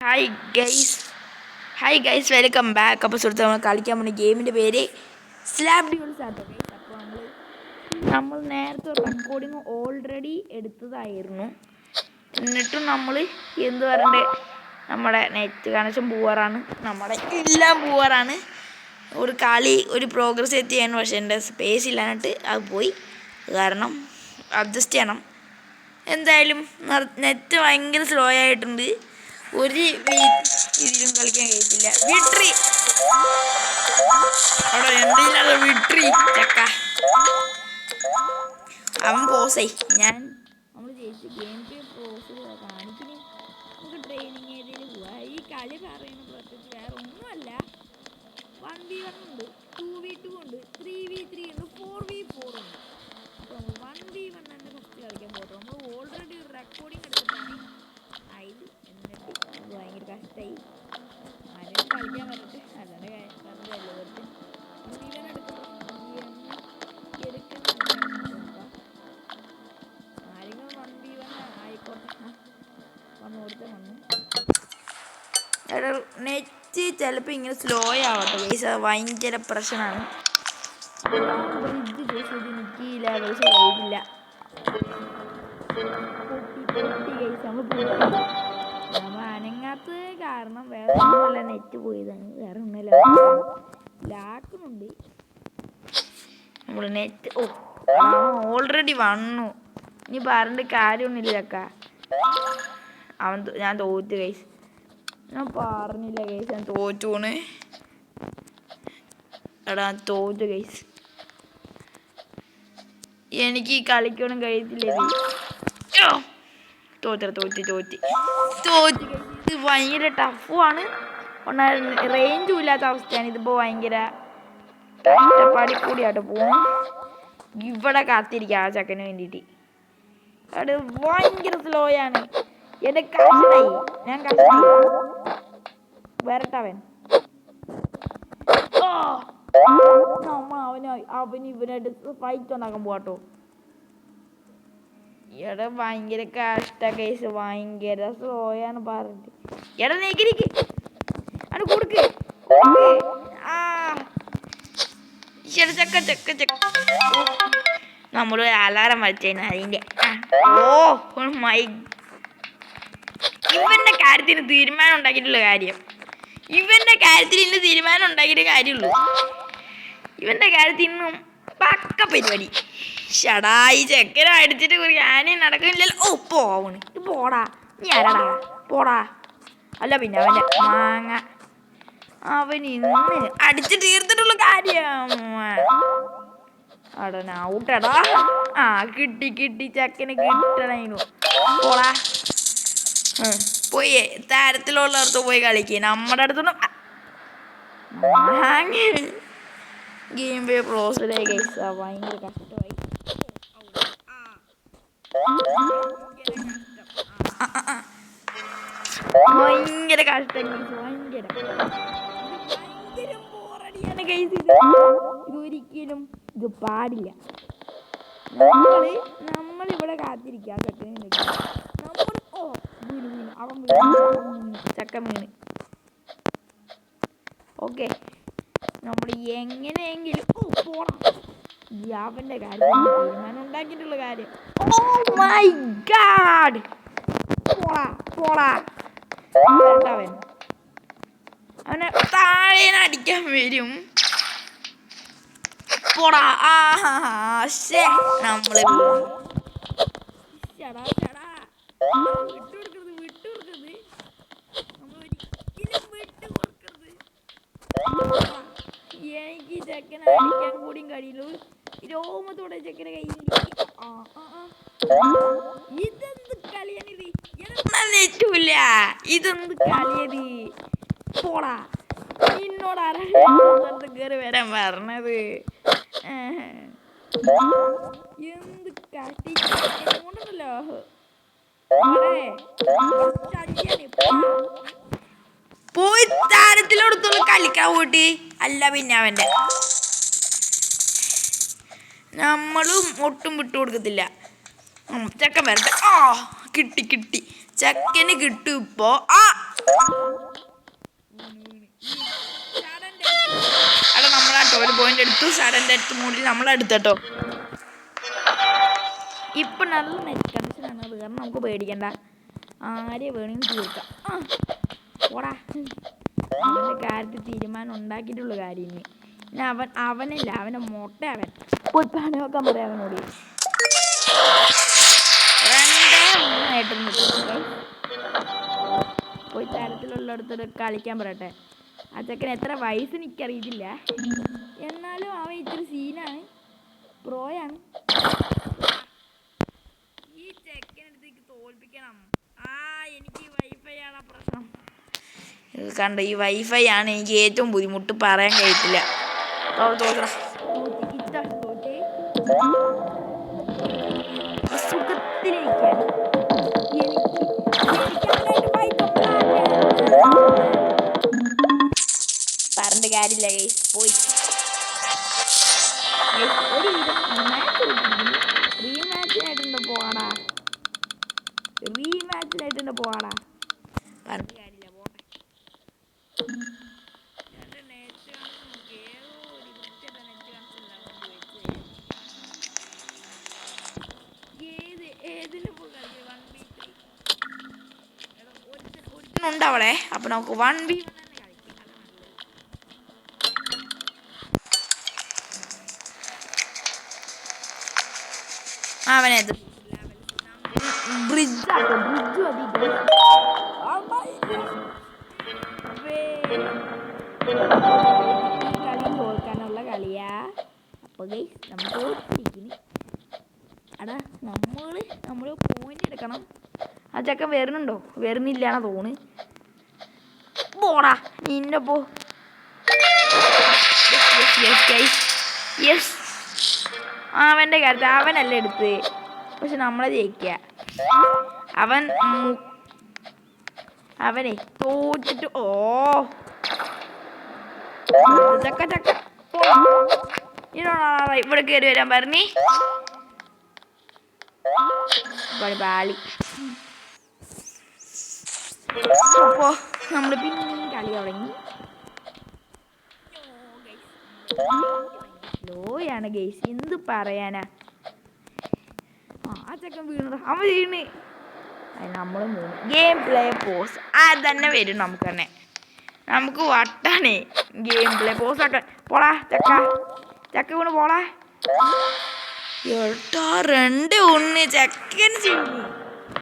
Hi guys hi guys welcome back. അപ്പോൾ സുഹൃത്ത് നമ്മൾ കളിക്കാൻ പോകുന്ന ഗെയിമിൻ്റെ പേര് സ്ലാബ് ഡ്യൂൾസ് ആണ് ഗൈസ്. അപ്പോൾ നമ്മൾ നേരത്തെ റെക്കോർഡിങ് ഓൾറെഡി എടുത്തതായിരുന്നു. എന്നിട്ടും നമ്മൾ എന്ത് പറയണ്ടേ, നമ്മുടെ നെറ്റ് കണക്ഷൻ പോവാറാണ്, നമ്മുടെ എല്ലാം പോവാറാണ്. ഒരു പ്രോഗ്രസ് എത്തിയാണ്, പക്ഷേ എൻ്റെ സ്പേസ് ഇല്ലാഞ്ഞിട്ട് അത് പോയി. കാരണം അഡ്ജസ്റ്റ് ചെയ്യണം. എന്തായാലും നെറ്റ് ഭയങ്കര സ്ലോ ആയിട്ടുണ്ട്. ഒരു ഇതിലും കളിക്കാൻ കഴിയത്തില്ല. വിട്രി അവിടെ എന്തില്ലാതെ വിട്രി ചക്ക അവൻ പോസേ. നമ്മൾ ജയിച്ചു. ഗെയിം പ്ലേ പ്രോസ് കാണിക്കുന്നു. നമുക്ക് ട്രെയിനിങ് ഏരിയയിൽ പോവാം. ഈ കളി പറയുന്ന പ്രത്യേകിച്ച് വേറെ ഒന്നുമല്ല. 1v1 ഉണ്ട്, 2v2 ഉണ്ട്, 3v3 ഉണ്ട്, 4v4 ഉണ്ട്. അപ്പോൾ നമ്മൾ 1v1 തന്നെ ഫസ്റ്റ് കളിക്കാൻ പോകും. നമ്മൾ ഓൾറെഡി ഒരു റെക്കോർഡിങ് എടുത്തിട്ടാണ് അതിൽ. എന്നിട്ട് ഭയങ്കര കഷ്ടമായി. ആരെങ്കിലും കളിക്കാൻ പറ്റട്ടെ, അല്ലാണ്ട് എല്ലാവർക്കും ആരെങ്കിലും 1v1 ആയിക്കോട്ടെ. വന്നു നെറ്റ് ചിലപ്പോൾ ഇങ്ങനെ സ്ലോ ആവട്ടെ ഗൈസ്, അത് ഭയങ്കര പ്രശ്നമാണ്. ബ്രിഡ്ജ് ഗൈസ് ഇത് നിൽക്കിയില്ല, ഗൈസ് കഴിയില്ല. നമ്മൾ അനങ്ങാത്തത് കാരണം വേറെ ഒന്നുമല്ല, നെറ്റ് പോയതാണ്, വേറെ ഒന്നുമല്ല. ലാക്കുന്നുണ്ട് നമ്മൾ നെറ്റ്. ഓൾറെഡി വന്നു, ഇനി പറഞ്ഞിട്ട് കാര്യമൊന്നുമില്ല ചക്ക. ഞാൻ തോറ്റു ഗൈസ്. ഞാൻ പറഞ്ഞില്ല ഗൈസ്, ഞാൻ തോറ്റൂണ്. എടാ തോറ്റു ഗൈസ്, എനിക്ക് കളിക്കാനും കഴിയത്തില്ല. തോറ്റ് ഇത് ഭയങ്കര ടഫുമാണ്. റേഞ്ചും ഇല്ലാത്ത അവസ്ഥയാണ്. ഇതിപ്പോൾ ഭയങ്കര കഷ്ടപ്പാടി കൂടിയായിട്ട് പോകും. ഇവിടെ കാത്തിരിക്കുക ആ ചക്കന് വേണ്ടിയിട്ട്. അത് ഭയങ്കര സ്ലോയാണ്. എൻ്റെ കഷ്ടായി, ഞാൻ കഷ്ടായി. വരട്ടവൻ അവന് ഇവനായിട്ട് ഫൈറ്റ് ഉണ്ടാക്കാൻ പോവാട്ടോ. എടാ ഭയങ്കര കഷ്ട കേസ്, ഭയങ്കര സ്ലോയാണ് പറഞ്ഞിട്ട്. എടാ നെഗരിക്ക് അത് കൊടുക്ക്. ചക്ക നമ്മൾ അലാറം വച്ചേന് അതിൻ്റെ. ഇവന്റെ കാര്യത്തിന് തീരുമാനം ഉണ്ടാക്കിയിട്ടുള്ള കാര്യം, ഇവന്റെ കാര്യത്തിൽ ഇന്ന് തീരുമാനം ഉണ്ടാക്കിയിട്ട് കാര്യമുള്ളൂ. ഇവന്റെ കാര്യത്തിൽ ഇന്നും പക്ക പരിപാടി. ഷടായി ചെക്കനെ അടിച്ചിട്ട് ഞാനും നടക്കുന്നില്ലല്ലോ. പോവണ് പോടാ, നീ ആരാടാ, പോടാ. അല്ല പിന്നെ അവൻ്റെ മാങ്ങ അവൻ ഇന്ന് അടിച്ച് തീർത്തിട്ടുള്ള കാര്യം. അടന ഔട്ടടാ. കിട്ടി ചെക്കന് കിട്ടണു. പോടാ, പോയി താരത്തിലുള്ളവർക്ക് പോയി കളിക്കുക. നമ്മുടെ അടുത്തൊന്നും ഗെയിം പ്ലേ പ്രോസിലേക്ക് ഭയങ്കര കഷ്ടമായി. ഭയങ്കര കഷ്ടം, ഭയങ്കര ബോറടിയാണ് ഗൈസ്. ഇതൊരിക്കലും ഇത് പാടില്ല. നമ്മളിവിടെ കാത്തിരിക്കുക. ചക്ക മീന് ഓക്കെ. നമ്മൾ എങ്ങനെയെങ്കിലും അവന്റെ കാര്യം തീരുമാനം ഉണ്ടാക്കിയിട്ടുള്ള കാര്യം. മൈ ഗാഡ്, പോടാ. അവനെ താഴേനെ അടിക്കാൻ വരും. പോടാ. നമ്മള് വിട്ടുകൊടുക്കരുത്. നമ്മളൊരിക്കലും വിട്ടുകൊടുക്കരുത്. എനിക്ക് ചെക്കനെ അടിക്കാൻ കൂടിയും കഴിയുള്ളൂ. രോമത്തോടെ ചെക്കനെ കയ്യിൽ. ഇതെന്ത് കളിയാണിത്? നെറ്റില്ല, ഇതെന്ത് കളിയത്? പോടാ, നിന്നോട് ആരാണ് കയറി വരാൻ പറഞ്ഞത്? എന്ത് കട്ടിണ്ടല്ലോ. പോയി താരത്തിലോടത്തോളം കളിക്കാൻ പോയിട്ട്. അല്ല പിന്നെ അവൻ്റെ നമ്മളും ഒട്ടും വിട്ടുകൊടുക്കത്തില്ല. ചെക്കൻ വരട്ടെ. കിട്ടി ചെക്കന് കിട്ടും ഇപ്പോ. സെക്കൻഡ് എടുത്തു. സഡൻ ഡെത്ത് മോഡിൽ നമ്മളെടുത്തട്ടോ. ഇപ്പം നല്ല നെറ്റ് കണക്ഷനാണ്. അത് കാരണം നമുക്ക് പേടിക്കണ്ട, ആരെ വേണമെങ്കിലും തീർക്കാം. ഓടാ, അവൻ്റെ കാര്യത്തിൽ തീരുമാനം ഉണ്ടാക്കിയിട്ടുള്ള കാര്യം. ഇനി അവനല്ല, അവൻ്റെ മൊട്ട അവൻ പോയി പണി വെക്കാൻ പറയാം അവനോട്. 2-3 പോയി തരത്തിലുള്ളിടത്തോട് കളിക്കാൻ പറയട്ടെ. ആ ചെക്കൻ എത്ര വയസ്സ് എനിക്കറിയത്തില്ല, എന്നാലും അവൻ ഇത്തിരി സീനാണ്, പ്രോയാണ്. ഈ ചെക്കനടുത്തേക്ക് തോൽപ്പിക്കണം. എനിക്ക് വൈഫൈ ആണ് പ്രശ്നം. കണ്ട, ഈ വൈഫൈ ആണ് എനിക്ക് ഏറ്റവും ബുദ്ധിമുട്ട്, പറയാൻ കഴിയത്തില്ല. സുഖത്തിലേക്കാണ് പറഞ്ഞിട്ട് കാര്യമില്ല. പോയി ഒരു റീമാച്ചിനായിട്ടുണ്ട് പോവാടാ, റീമാച്ചിനായിട്ടുണ്ട് പോവാടാ. പറഞ്ഞിട്ട് കാര്യമില്ല, പോട്ടെ. ഉണ്ടവിടെ. അപ്പൊ നമുക്ക് 1v1 അവനെ ബ്രിഡ്ജ് കളി തോൽക്കാനുള്ള കളിയാ. അപ്പൊ നമ്മൾ തോറ്റിരിക്കുന്നു. അടാ, നമ്മള് പോയിന്റ് എടുക്കണം. ആ ചക്കൻ വരുന്നുണ്ടോ? വരുന്നില്ലാണോ തോണ്. പോടാ നിന്നെ പോ. യെസ്, അവൻ്റെ കാര്യത്തിൽ അവനല്ല എടുത്ത്, പക്ഷെ നമ്മളെ ജയിക്കുക. അവനെ തോറ്റിട്ട് ചക്ക ഇവിടെ കയറി വരാൻ പറഞ്ഞി പാളി. അപ്പോ നമ്മള് പിന്നെയും കളി തുടങ്ങി. സ്ലോയാണ് ഗൈസ്, എന്ത് പറയാനാ. ആ ചെക്കൻ വീണു, അവൻ വീണ്, നമ്മളും വീണു. ഗെയിം പ്ലേ പോസ് അത് തന്നെ വരും നമുക്ക് തന്നെ. നമുക്ക് വട്ടാണ് ഗെയിം പ്ലേ പോസ് ആക്കാൻ. പോളാ ചക്ക വീണ് പോളാ. 2-1 ചെക്കൻ ചെയ്യും.